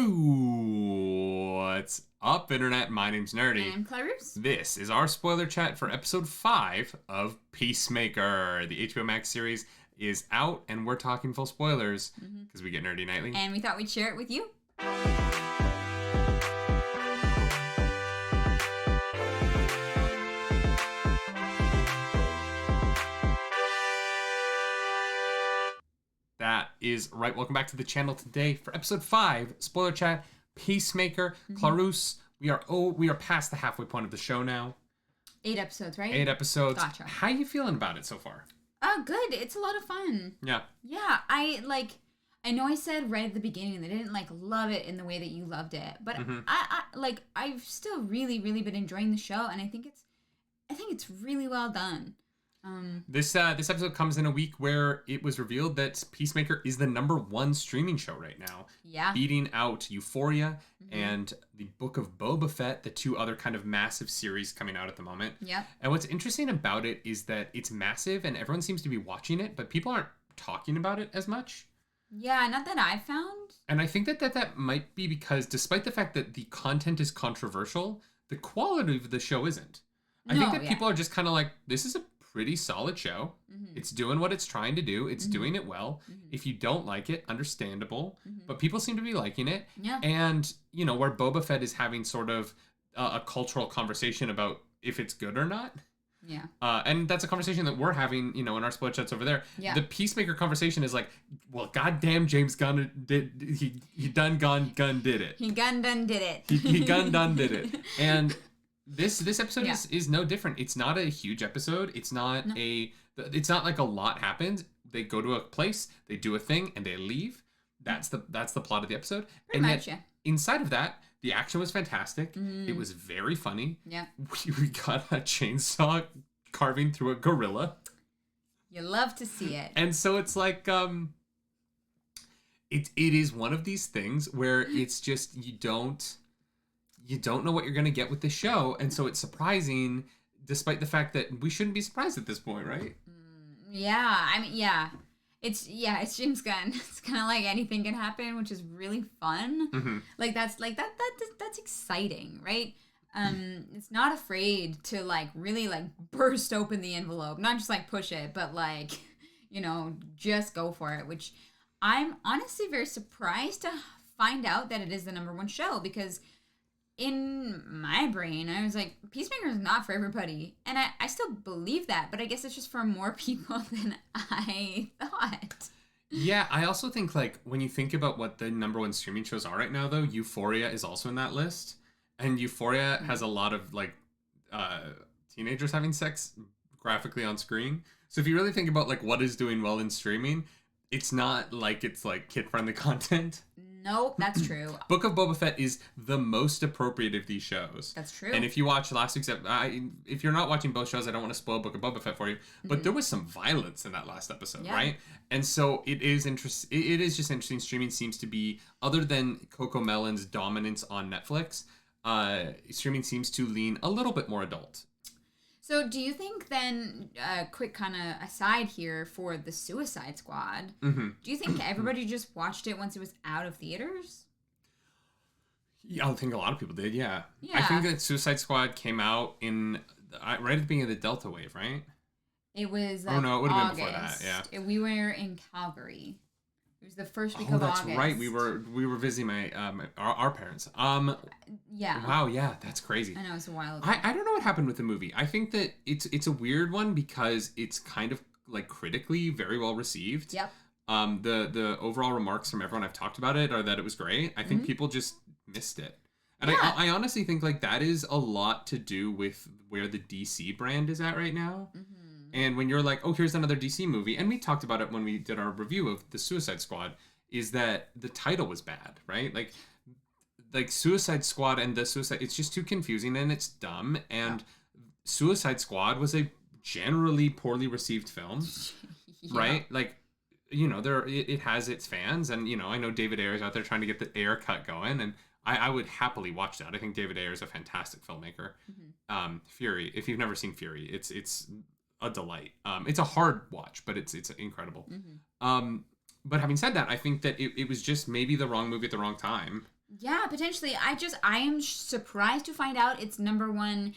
What's up, Internet? My name's Nerdy. I'm Clarisse. This is our spoiler chat for episode 5 of Peacemaker. The HBO Max series is out, and we're talking full spoilers because we get nerdy nightly. And we thought we'd share it with you. That is right. Welcome back to the channel today for episode 5, spoiler chat, Peacemaker. Clarisse, we are past the halfway point of the show now. 8 episodes, right? 8 episodes. Gotcha. How are you feeling about it so far? Good. It's a lot of fun. Yeah. Yeah, I know I said right at the beginning that I didn't love it in the way that you loved it, but I've still really been enjoying the show, and I think it's really well done. This episode comes in a week where it was revealed that Peacemaker is the #1 streaming show right now. Yeah. Beating out Euphoria and the Book of Boba Fett, the two other kind of massive series coming out at the moment. Yeah. And what's interesting about it is that it's massive and everyone seems to be watching it, but people aren't talking about it as much. Yeah, not that I found. And I think that might be because despite the fact that the content is controversial, the quality of the show isn't. I think that people are just kind of like, this is a pretty solid show. It's doing what it's trying to do. It's doing it well. If you don't like it, understandable. But people seem to be liking it. Yeah. And, you know, where Boba Fett is having sort of a cultural conversation about if it's good or not. Yeah. And that's a conversation that we're having, you know, in our split chats over there. Yeah. The Peacemaker conversation is like, well, goddamn, James Gunn did it. He done done did it. He done did it. He done did it. And this episode is no different. It's not a huge episode. It's not like a lot happens. They go to a place, they do a thing, and they leave. That's the plot of the episode. Pretty much, yeah. Inside of that, the action was fantastic. It was very funny. Yeah. We got a chainsaw carving through a gorilla. You love to see it. And so it's like it is one of these things where it's just you don't know what you're going to get with the show, and so it's surprising despite the fact that we shouldn't be surprised at this point, right? Yeah, I mean, yeah. It's James Gunn. It's kind of like anything can happen, which is really fun. That's exciting, right? It's not afraid to really burst open the envelope, not just push it, but just go for it, which I'm honestly very surprised to find out that it is the #1 show, because in my brain, I was like, Peacemaker is not for everybody. And I still believe that, but I guess it's just for more people than I thought. Yeah, I also think, when you think about what the #1 streaming shows are right now, though, Euphoria is also in that list. And Euphoria has a lot of, teenagers having sex graphically on screen. So if you really think about, what is doing well in streaming, it's not it's kid-friendly content. Nope, that's true. Book of Boba Fett is the most appropriate of these shows. That's true. And if you watch last week's episode, if you're not watching both shows, I don't want to spoil Book of Boba Fett for you, but there was some violence in that last episode, right? And so it is interesting. It is just interesting. Streaming seems to be, other than Coco Melon's dominance on Netflix, streaming seems to lean a little bit more adult. So do you think then, quick kind of aside here for the Suicide Squad, do you think everybody just watched it once it was out of theaters? Yeah, I think a lot of people did, yeah. I think that Suicide Squad came out right at the beginning of the Delta wave, right? It was it would have August. been before that, yeah. We were in Calgary. It was the first week of August. Oh, that's right. We were visiting our parents. Yeah. Wow, yeah, that's crazy. I know, it's a while ago. I don't know what happened with the movie. I think that it's a weird one because it's kind of critically very well received. Yep. The overall remarks from everyone I've talked about it are that it was great. I think people just missed it. And I honestly think that is a lot to do with where the DC brand is at right now. And when you're oh, here's another DC movie, and we talked about it when we did our review of the Suicide Squad, is that the title was bad, right? Like Suicide Squad and the Suicide, it's just too confusing and it's dumb. And Suicide Squad was a generally poorly received film, right? It has its fans, and I know David Ayer's out there trying to get the Ayer cut going, and I would happily watch that. I think David Ayer is a fantastic filmmaker. Fury, if you've never seen Fury, it's a delight. It's a hard watch, but it's incredible. But having said that, I think that it was just maybe the wrong movie at the wrong time. Yeah, potentially. I am surprised to find out it's number one,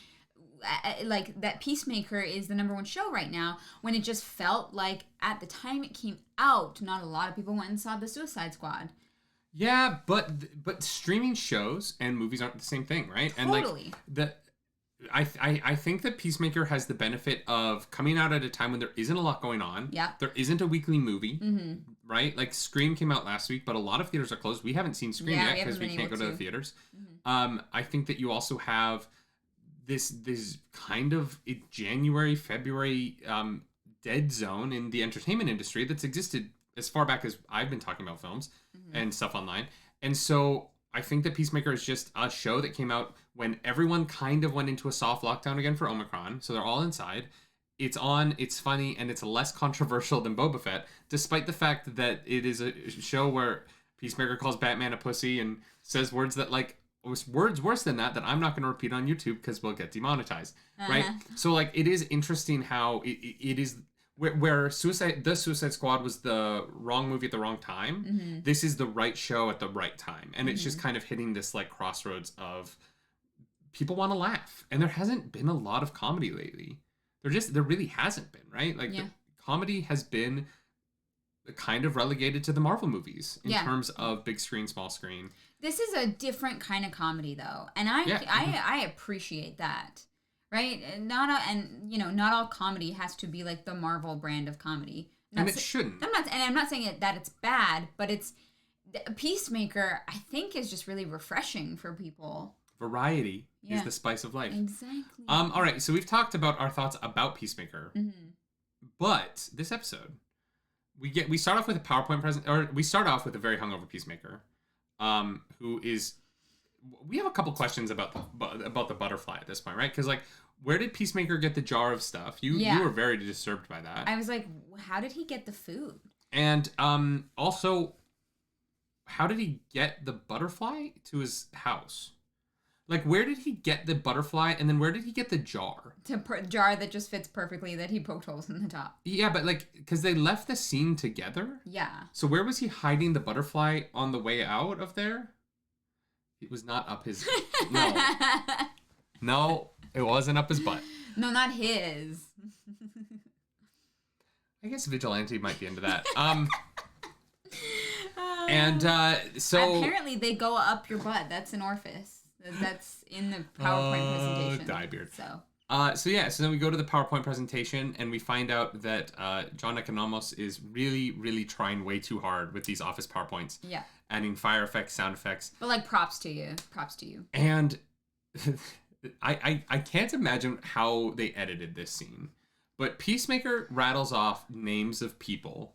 like that Peacemaker is the number one show right now, when it just felt like at the time it came out, not a lot of people went and saw the Suicide Squad. Yeah, but streaming shows and movies aren't the same thing, right? Totally. And like I think that Peacemaker has the benefit of coming out at a time when there isn't a lot going on. Yeah. There isn't a weekly movie, right? Like Scream came out last week, but a lot of theaters are closed. We haven't seen Scream yet because we can't go to the theaters. I think that you also have this kind of January, February dead zone in the entertainment industry that's existed as far back as I've been talking about films and stuff online. And so I think that Peacemaker is just a show that came out when everyone kind of went into a soft lockdown again for Omicron. So they're all inside. It's on, it's funny, and it's less controversial than Boba Fett, despite the fact that it is a show where Peacemaker calls Batman a pussy and says words that, like, words worse than that I'm not going to repeat on YouTube because we'll get demonetized, right? So, like, it is interesting how it is... Where the Suicide Squad was the wrong movie at the wrong time, this is the right show at the right time. And it's just kind of hitting this like crossroads of people want to laugh. And there hasn't been a lot of comedy lately. There really hasn't been, right? Like the comedy has been kind of relegated to the Marvel movies in terms of big screen, small screen. This is a different kind of comedy though. And I appreciate that. Right? Not all comedy has to be like the Marvel brand of comedy. And it shouldn't. I'm not saying that it's bad, but it's Peacemaker, I think, is just really refreshing for people. Variety is the spice of life. Exactly. All right, so we've talked about our thoughts about Peacemaker. But this episode, we start off with a PowerPoint we start off with a very hungover Peacemaker, who is... We have a couple questions about the butterfly at this point, right? Because, like, where did Peacemaker get the jar of stuff? You were very disturbed by that. I was like, how did he get the food? And also, how did he get the butterfly to his house? Like, where did he get the butterfly, and then where did he get the jar? Jar that just fits perfectly, that he poked holes in the top. Yeah, but, like, because they left the scene together? Yeah. So where was he hiding the butterfly on the way out of there? It was not up his... No. No, it wasn't up his butt. No, not his. I guess Vigilante might be into that. So... Apparently they go up your butt. That's an orifice. That's in the PowerPoint presentation. Diebeard. So then we go to the PowerPoint presentation and we find out that John Economos is really, really trying way too hard with these office PowerPoints. Yeah. Adding fire effects, sound effects. But like props to you. Props to you. And I can't imagine how they edited this scene. But Peacemaker rattles off names of people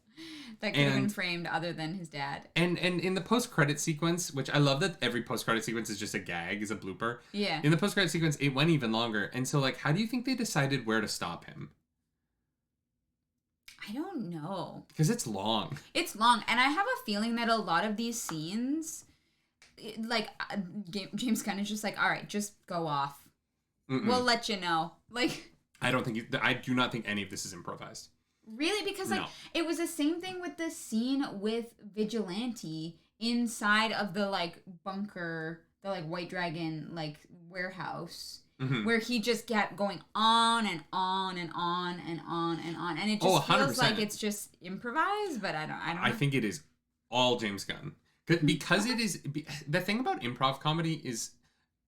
that could have been framed other than his dad. And in the post-credit sequence, which I love that every post-credit sequence is just a gag, is a blooper. Yeah. In the post-credit sequence, it went even longer. And so, like, how do you think they decided where to stop him? I don't know. Because it's long. It's long. And I have a feeling that a lot of these scenes, like, James Gunn is just like, all right, just go off. We'll let you know. Like... I do not think any of this is improvised. Really? Because, like, it was the same thing with the scene with Vigilante inside of the, like, bunker, the, like, White Dragon, like, warehouse, where he just kept going on and on and on and on and on. And it just feels like it's just improvised, but I don't know. I think it is all James Gunn. Because it is... The thing about improv comedy is...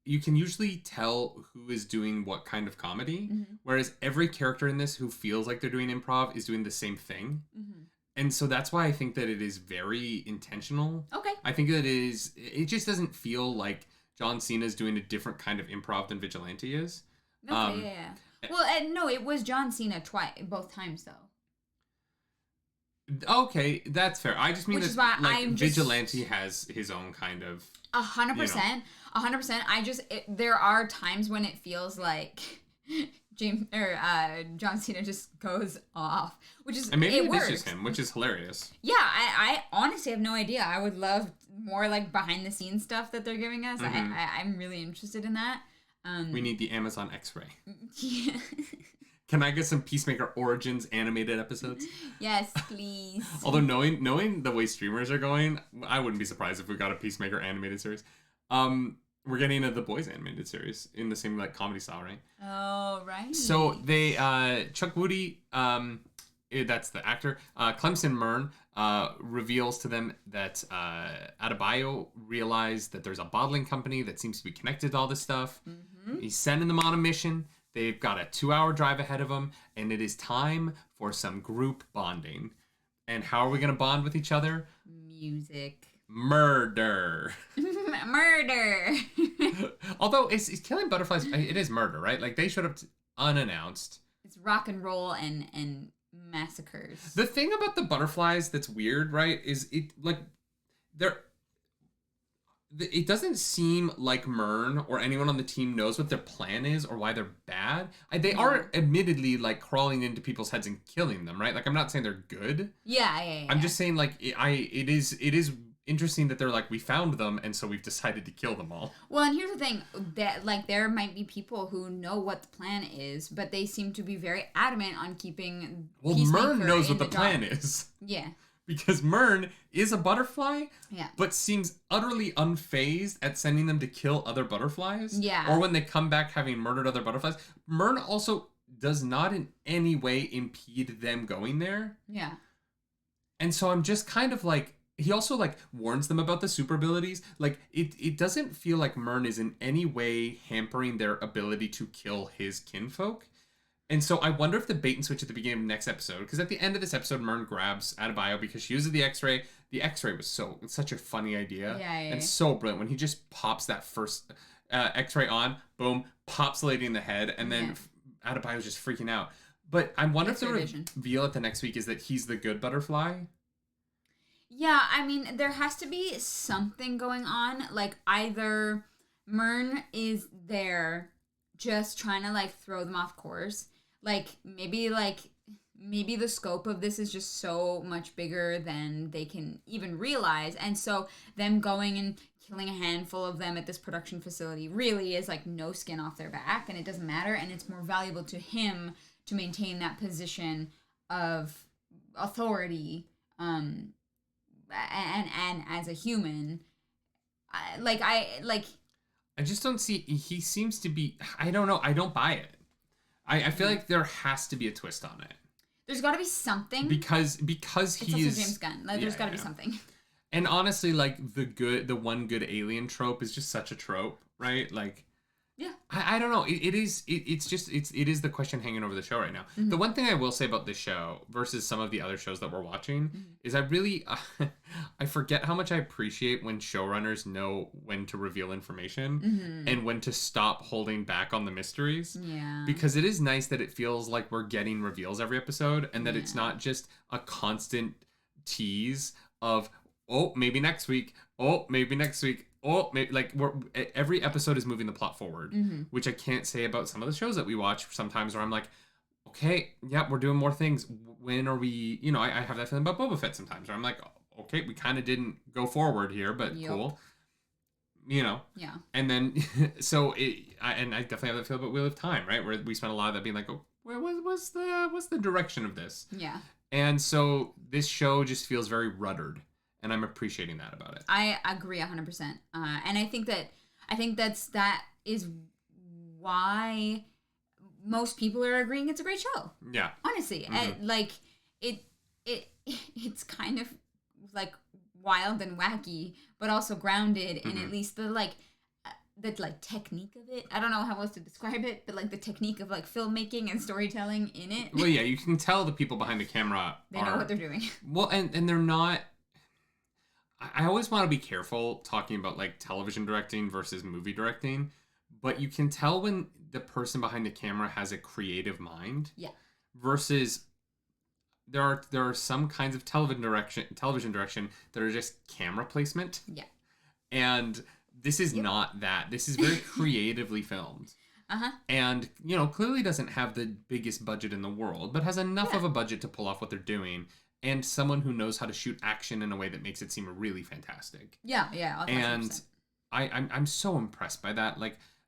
You can usually tell who is doing what kind of comedy, whereas every character in this who feels like they're doing improv is doing the same thing. And so that's why I think that it is very intentional. Okay. I think that it just doesn't feel like John Cena's doing a different kind of improv than Vigilante is. Okay, yeah. Well, no, it was John Cena both times, though. Okay, that's fair. I just mean Which that is why like, Vigilante has his own kind of... 100%. 100%. There are times when it feels like John Cena just goes off, which is... And maybe it works. is just him, which is hilarious. Yeah, I honestly have no idea. I would love more like behind the scenes stuff that they're giving us. I'm really interested in that. We need the Amazon X-ray. Yeah. Can I get some Peacemaker Origins animated episodes? Yes, please. Although knowing the way streamers are going, I wouldn't be surprised if we got a Peacemaker animated series. We're getting a The Boys animated series in the same like comedy style, right? Oh, right. So they Chuck Woody, that's the actor, Clemson Mern, reveals to them that Adebayo realized that there's a bottling company that seems to be connected to all this stuff. Mm-hmm. He's sending them on a mission. They've got a 2-hour drive ahead of them, and it is time for some group bonding. And how are we going to bond with each other? Music. Murder. Murder. Although it's killing butterflies, it is murder, right? Like they showed up unannounced. It's rock and roll and massacres. The thing about the butterflies that's weird, right, is it doesn't seem like Mern or anyone on the team knows what their plan is or why they're bad. They are admittedly like crawling into people's heads and killing them, right? Like I'm not saying they're good. Yeah. I'm just saying like it is interesting that they're like, we found them and so we've decided to kill them all. Well, and here's the thing, that like there might be people who know what the plan is, but they seem to be very adamant on keeping Peacemaker Mern knows what the dark. plan is. Yeah. Because Mern is a butterfly, yeah, but seems utterly unfazed at sending them to kill other butterflies. Yeah. Or when they come back having murdered other butterflies. Mern also does not in any way impede them going there. Yeah. And so I'm just kind of like, he also like warns them about the super abilities. Like it doesn't feel like Mern is in any way hampering their ability to kill his kinfolk. And so I wonder if the bait and switch at the beginning of the next episode, because at the end of this episode, Mern grabs Adebayo because she uses the X-ray. The X-ray was such a funny idea. Yeah. And so brilliant. When he just pops that first X-ray on, boom, pops the lady in the head, and then Adebayo's just freaking out. But I wonder if the reveal at the next week is that he's the good butterfly. Yeah, I mean, there has to be something going on. Like, either Mern is there just trying to, like, throw them off course. Maybe the scope of this is just so much bigger than they can even realize. And so them going and killing a handful of them at this production facility really is, like, no skin off their back. And it doesn't matter. And it's more valuable to him to maintain that position of authority, and as a human, I just don't see. He seems to be. I don't know. I don't buy it. I feel like there has to be a twist on it. There's got to be something because it's he also is James Gunn. There's got to be something. And honestly, like the one good alien trope is just such a trope, right? Like. Yeah. I don't know. It is the question hanging over the show right now. Mm-hmm. The one thing I will say about this show versus some of the other shows that we're watching is I really I forget how much I appreciate when showrunners know when to reveal information and when to stop holding back on the mysteries. Yeah. Because it is nice that it feels like we're getting reveals every episode and that it's not just a constant tease of, oh, maybe next week. Oh, maybe next week. Oh, maybe, like every episode is moving the plot forward, which I can't say about some of the shows that we watch sometimes where I'm like, okay, yeah, we're doing more things. When are we, I have that feeling about Boba Fett sometimes where I'm like, okay, we kind of didn't go forward here, but cool. Yeah. And then, I definitely have that feel about Wheel of Time, right? Where we spent a lot of that being like, oh, what's the direction of this? Yeah. And so this show just feels very ruddered. And I'm appreciating that about it. I agree 100%. And I think that is why most people are agreeing it's a great show. Yeah. Honestly. And it's kind of like wild and wacky, but also grounded in at least the technique of it. I don't know how else to describe it, but like the technique of like filmmaking and storytelling in it. Well, yeah, you can tell the people behind the camera they know what they're doing. Well, and they're not. I always want to be careful talking about like television directing versus movie directing, but you can tell when the person behind the camera has a creative mind. Yeah. Versus there are some kinds of television direction that are just camera placement. Yeah. And this is not that. This is very creatively filmed. And, clearly doesn't have the biggest budget in the world, but has enough of a budget to pull off what they're doing. And someone who knows how to shoot action in a way that makes it seem really fantastic. Yeah. 100%. And I'm so impressed by that. Like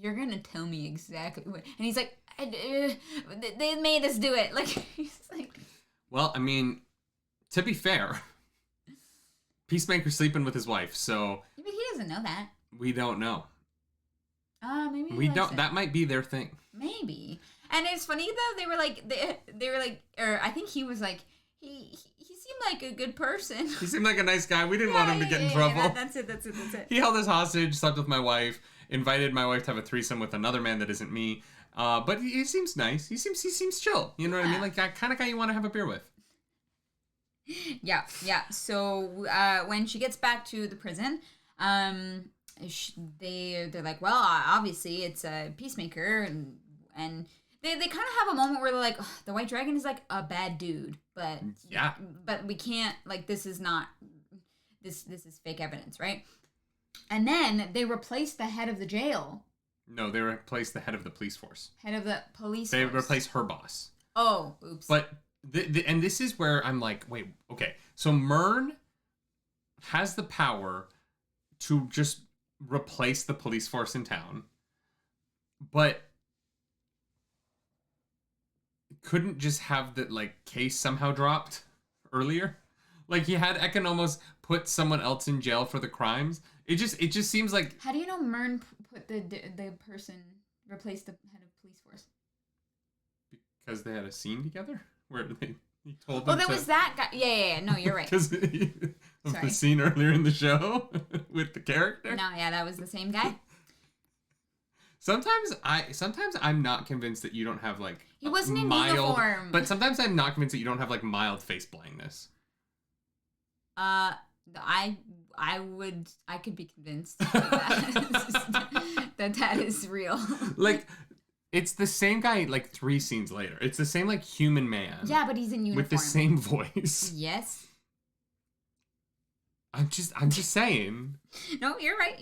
you're gonna tell me exactly what. And he's like, they made us do it. Like, he's like. Well, I mean, to be fair, Peacemaker's sleeping with his wife, so. But he doesn't know that. We don't know. Maybe we don't. That might be their thing. Maybe. And it's funny though. They were like, or I think he was like, he seemed like a good person. He seemed like a nice guy. We didn't want him to get in trouble. That's it. He held us hostage, slept with my wife, invited my wife to have a threesome with another man that isn't me. But he seems nice. He seems chill. You know what I mean? Like that kind of guy you want to have a beer with. Yeah. So when she gets back to the prison, they're like, well, obviously it's a Peacemaker, and they kind of have a moment where they're like, oh, the White Dragon is like a bad dude, but we can't, like, this is fake evidence, right? And then they replace the head of the jail. No, they replace the head of the police force. Head of the police They force. replace her boss. Oh, oops. But and this is where I'm like, wait, okay. So Myrn has the power to just replace the police force in town, but couldn't just have the case somehow dropped earlier. Like he had Ekin almost put someone else in jail for the crimes. It just seems like. How do you know Myrn put the person replaced the head of police force? Because they had a scene together where he told them. Oh, that was that guy. Yeah. No, you're right. Because of the scene earlier in the show with the character. No, yeah, that was the same guy. Sometimes I'm not convinced that you don't have he wasn't in uniform. But sometimes I'm not convinced that you don't have mild face blindness. I could be convinced that is real. It's the same guy 3 scenes later. It's the same human man. Yeah, but he's in uniform. With the same voice. Yes. I'm just saying. No, you're right.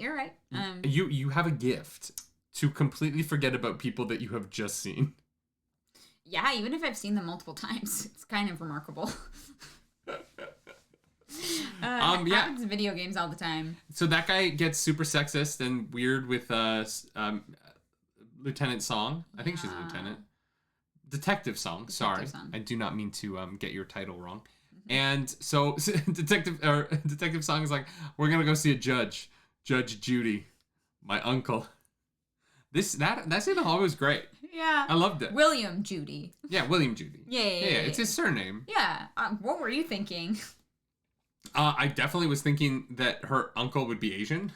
You have a gift to completely forget about people that you have just seen. Yeah, even if I've seen them multiple times, it's kind of remarkable. It happens in video games all the time. So that guy gets super sexist and weird with Lieutenant Song. I think she's a lieutenant. Detective Song. Sorry, I do not mean to get your title wrong. Mm-hmm. And so Detective Song is like, we're gonna go see a judge, Judge Judy, my uncle. That scene in the hallway was great. Yeah, I loved it. William Judy. Yeah, William Judy. Yeah. It's his surname. Yeah. What were you thinking? I definitely was thinking that her uncle would be Asian.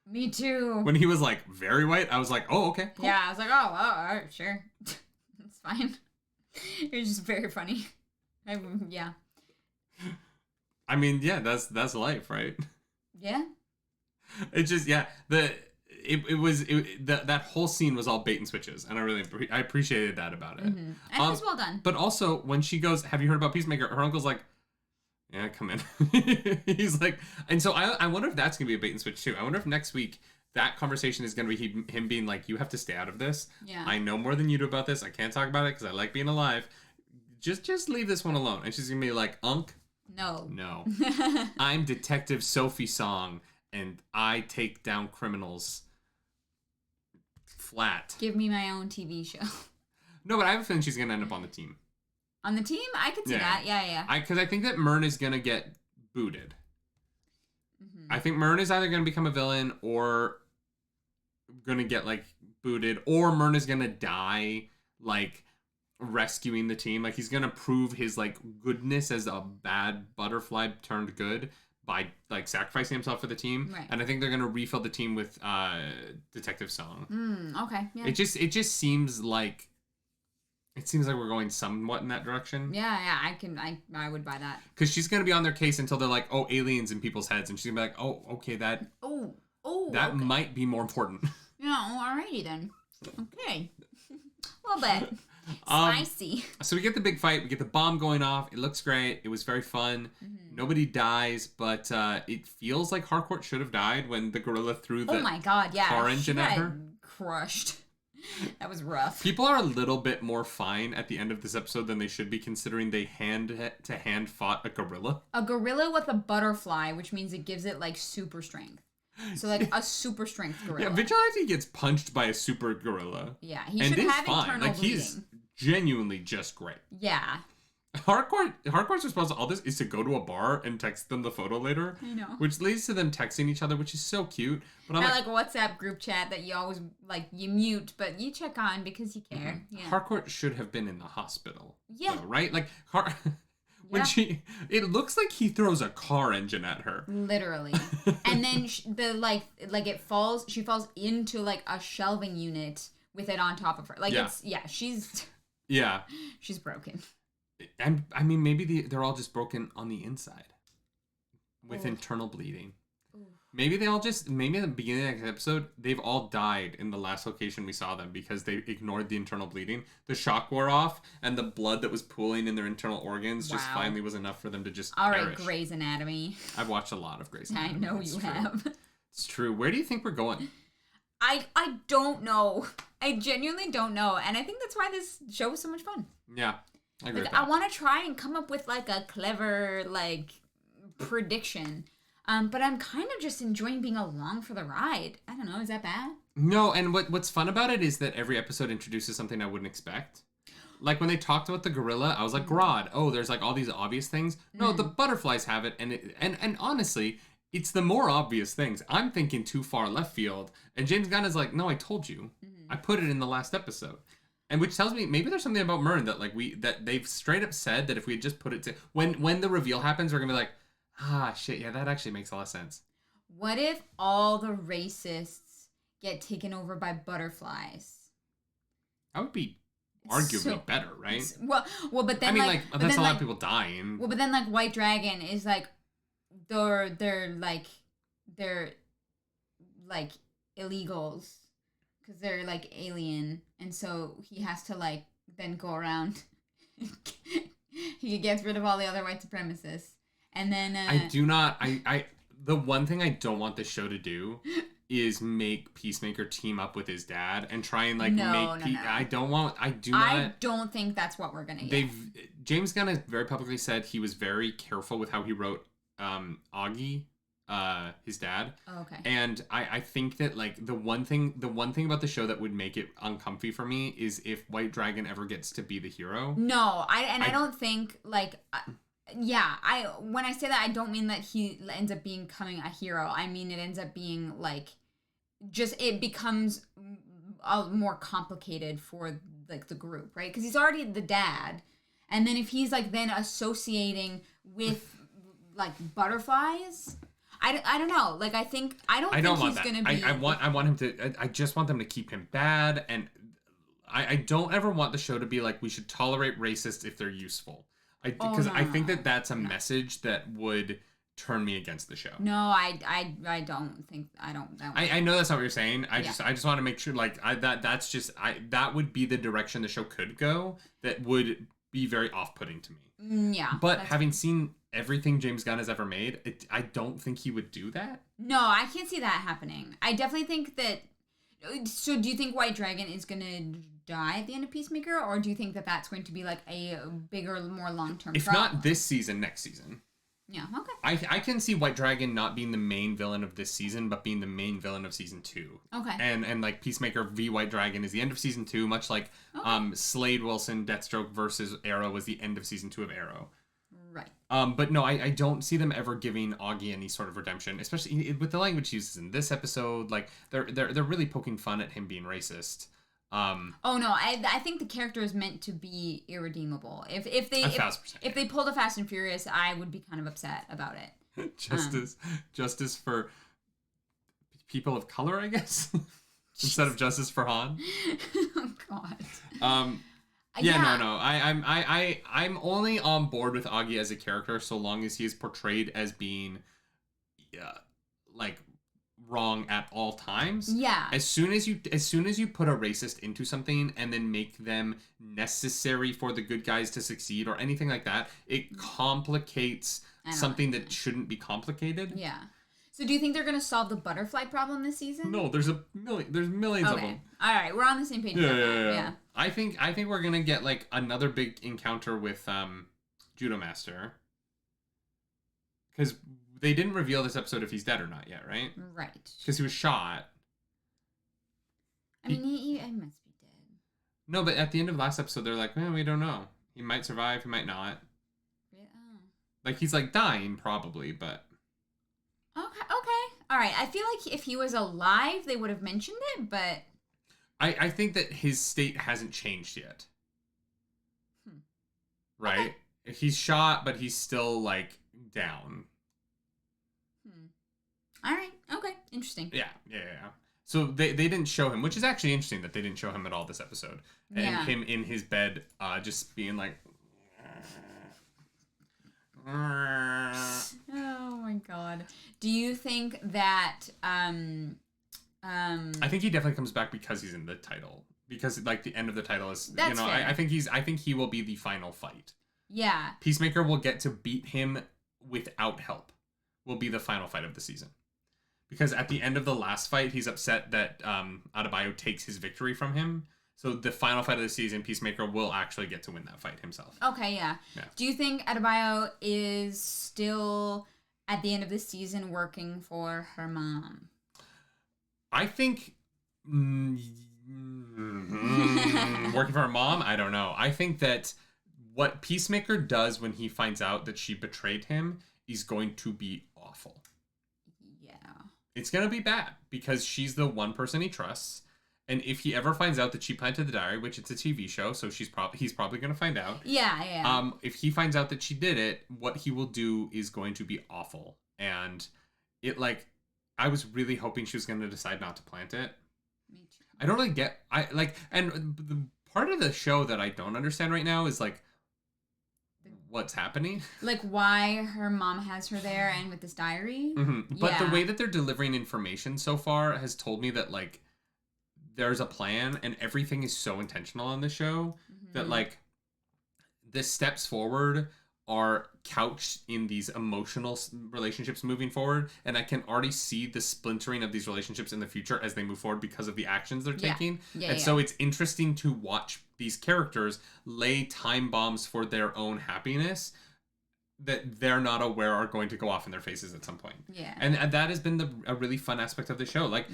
Me too. When he was very white, I was like, oh, okay, cool. Yeah, I was like, oh, well, all right, sure. It's fine. It was just very funny. Yeah. I mean, yeah, that's life, right? Yeah. It just, yeah, that whole scene was all bait and switches, and I appreciated that about it. Mm-hmm. And it was well done. But also, when she goes, have you heard about Peacemaker? Her uncle's like, yeah, come in. He's like, and so I wonder if that's gonna be a bait and switch too. I wonder if next week that conversation is gonna be him being like, you have to stay out of this. Yeah. I know more than you do about this. I can't talk about it because I like being alive. Just leave this one alone. And she's gonna be like, Unc. No. I'm Detective Sophie Song, and I take down criminals. Flat. Give me my own TV show. No, but I have a feeling she's gonna end up on the team. On the team? I could see that. Yeah. Because I think that Myrn is going to get booted. Mm-hmm. I think Myrn is either going to become a villain or going to get, booted. Or Myrn is going to die, rescuing the team. He's going to prove his, goodness as a bad butterfly turned good by, sacrificing himself for the team. Right. And I think they're going to refill the team with Detective Song. Okay, yeah. It just seems like... It seems like we're going somewhat in that direction. Yeah, I would buy that. Because she's going to be on their case until they're like, oh, aliens in people's heads. And she's going to be like, oh, okay, that might be more important. Yeah, alrighty then. Okay. A little bit. Spicy. So we get the big fight. We get the bomb going off. It looks great. It was very fun. Mm-hmm. Nobody dies, but it feels like Harcourt should have died when the gorilla threw the car engine at her. Crushed. That was rough. People are a little bit more fine at the end of this episode than they should be, considering they hand-to-hand fought a gorilla. A gorilla with a butterfly, which means it gives it, super strength. So like a super strength gorilla. Yeah, Vigilante gets punched by a super gorilla. Yeah, he should have internal bleeding. He's genuinely just great. Yeah. Hardcore's response to all this is to go to a bar and text them the photo later. I know. Which leads to them texting each other, which is so cute. But I'm like WhatsApp group chat that you always you mute, but you check on because you care. Mm-hmm. Yeah. Hardcore should have been in the hospital. Yeah. Though, right? Like when it looks like he throws a car engine at her. Literally. And then it falls. She falls into like a shelving unit with it on top of her. She's broken. And I mean, maybe they're all just broken on the inside with internal bleeding. Maybe at the beginning of the episode, they've all died in the last location we saw them because they ignored the internal bleeding. The shock wore off, and the blood that was pooling in their internal organs just finally was enough for them to just perish. All right, Grey's Anatomy. I've watched a lot of Grey's Anatomy. I know you have. It's true. Where do you think we're going? I don't know. I genuinely don't know. And I think that's why this show was so much fun. Yeah. I agree with that. I want to try and come up with like a clever prediction. But I'm kind of just enjoying being along for the ride. I don't know. Is that bad? No, and what's fun about it is that every episode introduces something I wouldn't expect. Like when they talked about the gorilla, I was like, Grodd. Oh, there's like all these obvious things. No, the butterflies have it, and honestly, it's the more obvious things. I'm thinking too far left field, and James Gunn is like, no, I told you. Mm-hmm. I put it in the last episode. And which tells me maybe there's something about Myrn that they've straight up said that if we had just put it to when the reveal happens, we're gonna be like, shit, yeah, that actually makes a lot of sense. What if all the racists get taken over by butterflies? That would be arguably better, right? But then I mean, that's a lot of people dying. Well, but then White Dragon is they're illegals. Because they're alien, and so he has to then go around. He gets rid of all the other white supremacists, and then the one thing I don't want this show to do is make Peacemaker team up with his dad and try and No. I don't think that's what we're gonna get. James Gunn has very publicly said he was very careful with how he wrote Augie. His dad. Oh, okay. And I think that the one thing about the show that would make it uncomfy for me is if White Dragon ever gets to be the hero. No, I don't think when I say that, I don't mean that he ends up becoming a hero. I mean it ends up being it becomes more complicated for the group, right? Because he's already the dad, and then if he's then associating with butterflies. I don't know. I don't think he's gonna be. I want him to. I just want them to keep him bad, and I don't ever want the show to be we should tolerate racists if they're useful. I think that's a message that would turn me against the show. No, I don't think I don't. I know that's not what you're saying. I just want to make sure that would be the direction the show could go. That would be very off-putting to me. Yeah. But having seen everything James Gunn has ever made, I don't think he would do that. No, I can't see that happening. I definitely think that... So do you think White Dragon is going to die at the end of Peacemaker? Or do you think that that's going to be a bigger, more long-term problem? If not this season, next season. Yeah, okay. I can see White Dragon not being the main villain of this season, but being the main villain of season 2. Okay. And Peacemaker v White Dragon is the end of season 2, much like Slade Wilson, Deathstroke versus Arrow was the end of season 2 of Arrow. Right. But no, I don't see them ever giving Augie any sort of redemption, especially with the language uses in this episode. They're really poking fun at him being racist. Oh no, I think the character is meant to be irredeemable. If they pulled a Fast and Furious, I would be kind of upset about it. Justice for people of color, I guess, instead of justice for Han. Oh God. No. I'm only on board with Augie as a character so long as he is portrayed as being, wrong at all times. Yeah. As soon as you put a racist into something and then make them necessary for the good guys to succeed or anything like that, it complicates something that shouldn't be complicated. Yeah. So do you think they're going to solve the butterfly problem this season? No, there's millions of them. All right, we're on the same page. Yeah. I think we're going to get another big encounter with Judo Master. Cuz they didn't reveal this episode if he's dead or not yet, right? Right. Because he was shot. I mean, he must be dead. No, but at the end of last episode, they're like, we don't know. He might survive, he might not. Oh. Like, he's, like, dying, probably, but... Okay. All right. I feel like if he was alive, they would have mentioned it, but... I think that his state hasn't changed yet. Right? Okay. He's shot, but he's still, like, down. All right. Okay. Interesting. Yeah. So they didn't show him, which is actually interesting that they didn't show him at all this episode. And him in his bed just being like... Oh my god. Do you think that I think he definitely comes back because he's in the title. Because like the end of the title is That's fair. I think he will be the final fight. Yeah. Peacemaker will get to beat him without help. Will be the final fight of the season. Because at the end of the last fight, he's upset that Adebayo takes his victory from him. So the final fight of the season, Peacemaker will actually get to win that fight himself. Okay, yeah. Do you think Adebayo is still, at the end of the season, working for her mom? I think... working for her mom? I don't know. I think that what Peacemaker does when he finds out that she betrayed him is going to be awful. Yeah. It's going to be bad because she's the one person he trusts. And if he ever finds out that she planted the diary, which it's a TV show, so he's probably going to find out. Yeah. If he finds out that she did it, what he will do is going to be awful. And it I was really hoping she was going to decide not to plant it. Me too. I don't really get and the part of the show that I don't understand right now is what's happening. Like why her mom has her there and with this diary. Mm-hmm. But the way that they're delivering information so far has told me that there's a plan and everything is so intentional on the show that the steps forward are couched in these emotional relationships moving forward, and I can already see the splintering of these relationships in the future as they move forward because of the actions they're taking. So it's interesting to watch these characters lay time bombs for their own happiness that they're not aware are going to go off in their faces at some point. Yeah. And that has been a really fun aspect of the show. Like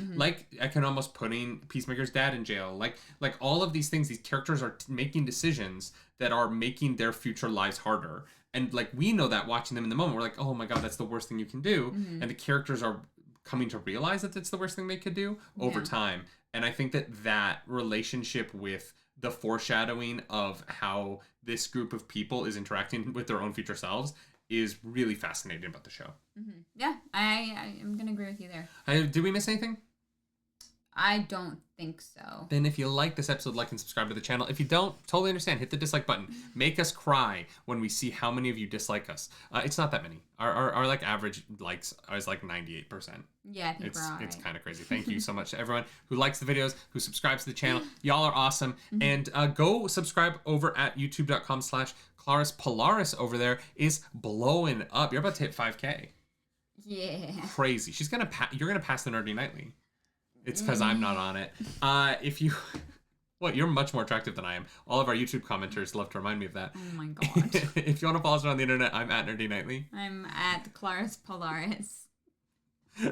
I can almost putting Peacemaker's dad in jail. Like all of these things, these characters are making decisions that are making their future lives harder. And we know that watching them in the moment, we're like, oh my God, that's the worst thing you can do. And the characters are coming to realize that it's the worst thing they could do over time. And I think that relationship with the foreshadowing of how this group of people is interacting with their own future selves is really fascinating about the show. Yeah, I'm going to agree with you there. Did we miss anything? I don't think so. Then if you like this episode, like and subscribe to the channel. If you don't, totally understand. Hit the dislike button. Make us cry when we see how many of you dislike us. It's not that many. Our average likes is 98%. Yeah, I think we're all right. It's kind of crazy. Thank you so much to everyone who likes the videos, who subscribes to the channel. Y'all are awesome. And go subscribe over at youtube.com/Claris Polaris over there is blowing up. You're about to hit 5K. Yeah. Crazy. You're gonna pass the Nerdy Nightly. It's because I'm not on it. You're much more attractive than I am. All of our YouTube commenters love to remind me of that. Oh my God. If you want to follow us around the internet, I'm at Nerdy Nightly. I'm at Claris Polaris.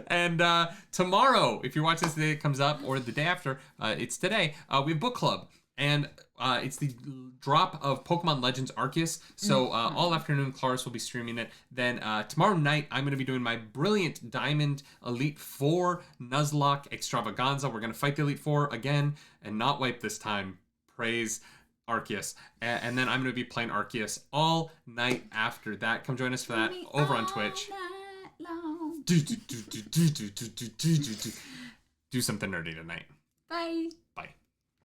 And tomorrow, if you're watching this the day it comes up, or the day after, it's today, we have book club. And it's the drop of Pokemon Legends Arceus. So all afternoon, Claris will be streaming it. Then tomorrow night, I'm going to be doing my brilliant Diamond Elite Four Nuzlocke Extravaganza. We're going to fight the Elite Four again and not wipe this time. Praise Arceus. And then I'm going to be playing Arceus all night after that. Come join us for that over on Twitch. Do something nerdy tonight. Bye.